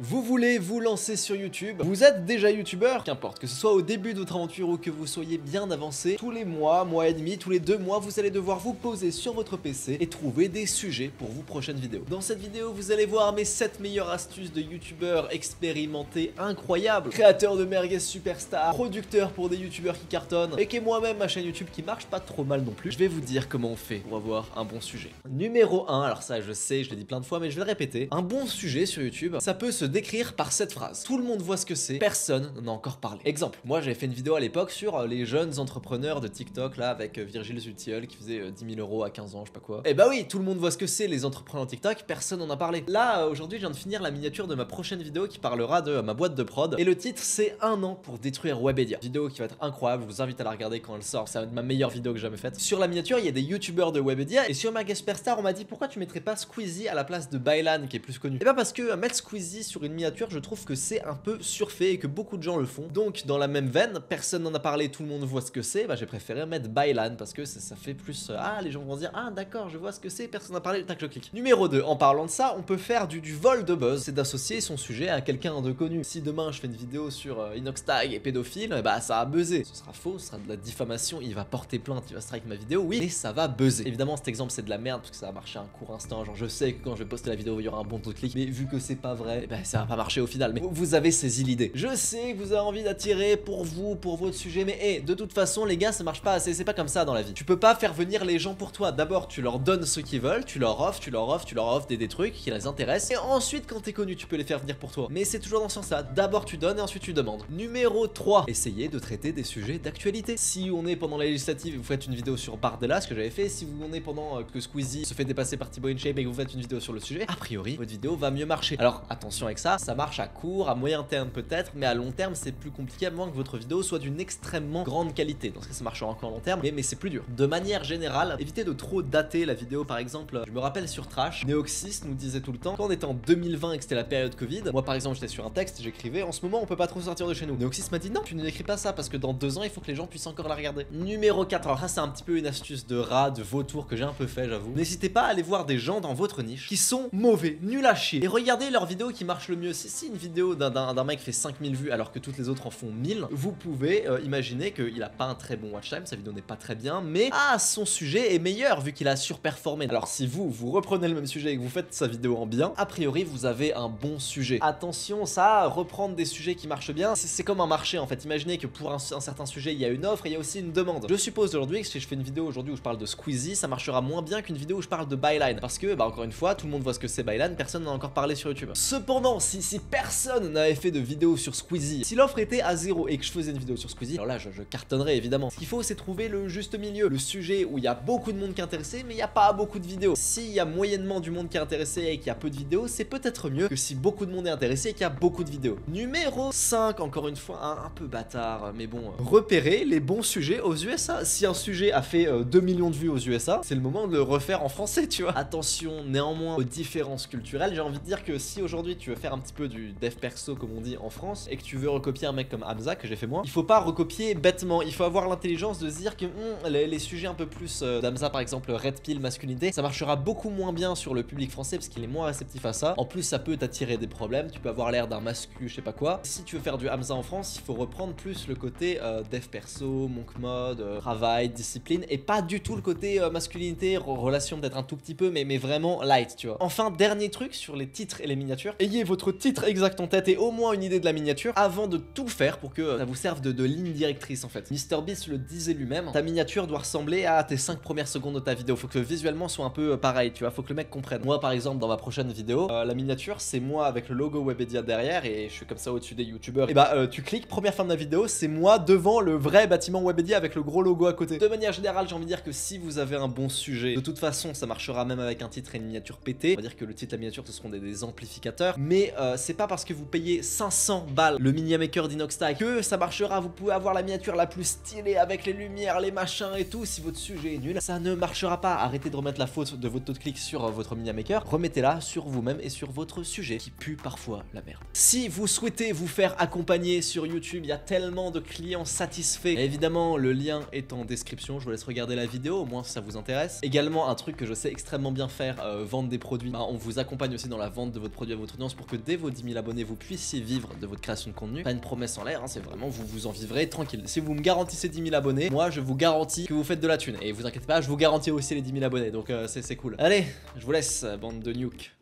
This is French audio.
Vous voulez vous lancer sur YouTube, vous êtes déjà youtubeur, qu'importe, que ce soit au début de votre aventure ou que vous soyez bien avancé, tous les mois et demi, tous les 2 mois, vous allez devoir vous poser sur votre PC et trouver des sujets pour vos prochaines vidéos. Dans cette vidéo, vous allez voir mes 7 meilleures astuces de youtubeurs expérimentés incroyables, créateurs de merguez superstars, producteurs pour des youtubeurs qui cartonnent, et qui moi-même ma chaîne YouTube qui marche pas trop mal non plus. Je vais vous dire comment on fait pour avoir un bon sujet. Numéro 1, alors ça je sais, je l'ai dit plein de fois, mais je vais le répéter, un bon sujet sur YouTube, ça peut se décrire par cette phrase. Tout le monde voit ce que c'est, personne n'en a encore parlé. Exemple, moi j'avais fait une vidéo à l'époque sur les jeunes entrepreneurs de TikTok là avec Virgile Zutiol qui faisait 10 000 € à 15 ans, je sais pas quoi. Et bah oui, tout le monde voit ce que c'est les entrepreneurs TikTok, personne n'en a parlé. Là aujourd'hui je viens de finir la miniature de ma prochaine vidéo qui parlera de ma boîte de prod et le titre c'est 1 an pour détruire Webedia. Vidéo qui va être incroyable, je vous invite à la regarder quand elle sort, c'est ma meilleure vidéo que j'ai jamais faite. Sur la miniature il y a des youtubeurs de Webedia et sur Merguez Superstar on m'a dit pourquoi tu mettrais pas Squeezie à la place de Baylan qui est plus connu. Et bah parce que mettre Squeezie sur une miniature je trouve que c'est un peu surfait et que beaucoup de gens le font. Donc dans la même veine, personne n'en a parlé, tout le monde voit ce que c'est, bah j'ai préféré mettre Baylan parce que ça fait plus ah les gens vont se dire ah d'accord je vois ce que c'est, personne n'a parlé, tac je clique. Numéro 2, en parlant de ça, on peut faire du vol de buzz, c'est d'associer son sujet à quelqu'un de connu. Si demain je fais une vidéo sur Inoxtag et pédophile, bah ça va buzzer. Ce sera faux, ce sera de la diffamation, il va porter plainte, il va strike ma vidéo, oui, mais ça va buzzer. Évidemment cet exemple c'est de la merde parce que ça va marcher un court instant, genre je sais que quand je vais poster la vidéo il y aura un bon taux de clic, mais vu que c'est pas vrai, bah ça va pas marcher au final. Mais vous avez saisi l'idée. Je sais que vous avez envie d'attirer pour vous, pour votre sujet, mais hey, de toute façon les gars ça marche pas assez, c'est pas comme ça dans la vie. Tu peux pas faire venir les gens pour toi. D'abord tu leur donnes ce qu'ils veulent, tu leur offres des trucs qui les intéressent et ensuite quand t'es connu tu peux les faire venir pour toi. Mais c'est toujours dans ce sens là, d'abord tu donnes et ensuite tu demandes. Numéro 3, essayez de traiter des sujets d'actualité. Si on est pendant la législative et vous faites une vidéo sur Bardella, ce que j'avais fait, si vous en est pendant que Squeezie se fait dépasser par Thibaut InShape et que vous faites une vidéo sur le sujet, a priori votre vidéo va mieux marcher. Alors attention avec ça, ça marche à court, à moyen terme peut-être, mais à long terme c'est plus compliqué à moins que votre vidéo soit d'une extrêmement grande qualité. Dans ce cas ça marchera encore à long terme, mais c'est plus dur. De manière générale, évitez de trop dater la vidéo. Par exemple, je me rappelle sur Trash, Neoxys nous disait tout le temps, quand on était en 2020 et que c'était la période Covid, moi par exemple j'étais sur un texte, j'écrivais en ce moment on peut pas trop sortir de chez nous. Neoxys m'a dit non, tu n'écris pas ça parce que dans 2 ans il faut que les gens puissent encore la regarder. Numéro 4, alors ça c'est un petit peu une astuce de rat, de vautour que j'ai un peu fait j'avoue. N'hésitez pas à aller voir des gens dans votre niche qui sont mauvais, nuls à chier et regardez leurs vidéos qui marchent le mieux. Si une vidéo d'un mec fait 5000 vues alors que toutes les autres en font 1000, vous pouvez imaginer qu'il a pas un très bon watch time, sa vidéo n'est pas très bien, mais son sujet est meilleur vu qu'il a surperformé. Alors si vous reprenez le même sujet et que vous faites sa vidéo en bien, a priori vous avez un bon sujet. Attention, ça, reprendre des sujets qui marchent bien, c'est comme un marché en fait. Imaginez que pour un certain sujet il y a une offre et il y a aussi une demande. Je suppose aujourd'hui que si je fais une vidéo aujourd'hui où je parle de Squeezie, ça marchera moins bien qu'une vidéo où je parle de Byline parce que bah encore une fois tout le monde voit ce que c'est Byline, personne n'en a encore parlé sur YouTube. Cependant si personne n'avait fait de vidéo sur Squeezie, si l'offre était à 0 et que je faisais une vidéo sur Squeezie, alors là je cartonnerais évidemment. Ce qu'il faut c'est trouver le juste milieu, le sujet où il y a beaucoup de monde qui est intéressé mais il n'y a pas beaucoup de vidéos. S'il y a moyennement du monde qui est intéressé et qu'il y a peu de vidéos, c'est peut-être mieux que si beaucoup de monde est intéressé et qu'il y a beaucoup de vidéos. Numéro 5, encore une fois un peu bâtard mais bon, repérer les bons sujets aux USA. Si un sujet a fait 2 millions de vues aux USA, c'est le moment de le refaire en français tu vois. Attention néanmoins aux différences culturelles, j'ai envie de dire que si aujourd'hui tu veux faire un petit peu du dev perso comme on dit en France et que tu veux recopier un mec comme Hamza que j'ai fait moi, il faut pas recopier bêtement, il faut avoir l'intelligence de se dire que les sujets un peu plus d'Hamza par exemple red pill masculinité, ça marchera beaucoup moins bien sur le public français parce qu'il est moins réceptif à ça. En plus ça peut t'attirer des problèmes, tu peux avoir l'air d'un mascu je sais pas quoi. Si tu veux faire du Hamza en France, il faut reprendre plus le côté dev perso, monk mode, travail, discipline et pas du tout le côté masculinité, relation peut-être un tout petit peu mais vraiment light tu vois. Enfin dernier truc sur les titres et les miniatures, ayez votre titre exact en tête et au moins une idée de la miniature avant de tout faire pour que ça vous serve de ligne directrice en fait. MrBeast le disait lui-même, ta miniature doit ressembler à tes 5 premières secondes de ta vidéo, faut que visuellement soit un peu pareil tu vois, faut que le mec comprenne. Moi par exemple dans ma prochaine vidéo, la miniature c'est moi avec le logo Webedia derrière et je suis comme ça au-dessus des youtubeurs. Et bah tu cliques, première fin de la vidéo, c'est moi devant le vrai bâtiment Webedia avec le gros logo à côté. De manière générale j'ai envie de dire que si vous avez un bon sujet, de toute façon ça marchera même avec un titre et une miniature pété. On va dire que le titre et la miniature ce seront des amplificateurs, mais c'est pas parce que vous payez 500 balles le mini maker d'Inoxtag que ça marchera. Vous pouvez avoir la miniature la plus stylée avec les lumières, les machins et tout, si votre sujet est nul, ça ne marchera pas. Arrêtez de remettre la faute de votre taux de clic sur votre mini maker, remettez-la sur vous-même et sur votre sujet qui pue parfois la merde. Si vous souhaitez vous faire accompagner sur YouTube, il y a tellement de clients satisfaits. Et évidemment le lien est en description, je vous laisse regarder la vidéo au moins si ça vous intéresse. Également un truc que je sais extrêmement bien faire, vendre des produits, bah, on vous accompagne aussi dans la vente de votre produit à votre audience pour pour que dès vos 10 000 abonnés vous puissiez vivre de votre création de contenu. Pas une promesse en l'air, hein, c'est vraiment vous en vivrez tranquille. Si vous me garantissez 10 000 abonnés, moi je vous garantis que vous faites de la thune. Et vous inquiétez pas, je vous garantis aussi les 10 000 abonnés, donc c'est cool. Allez, je vous laisse, bande de nuke.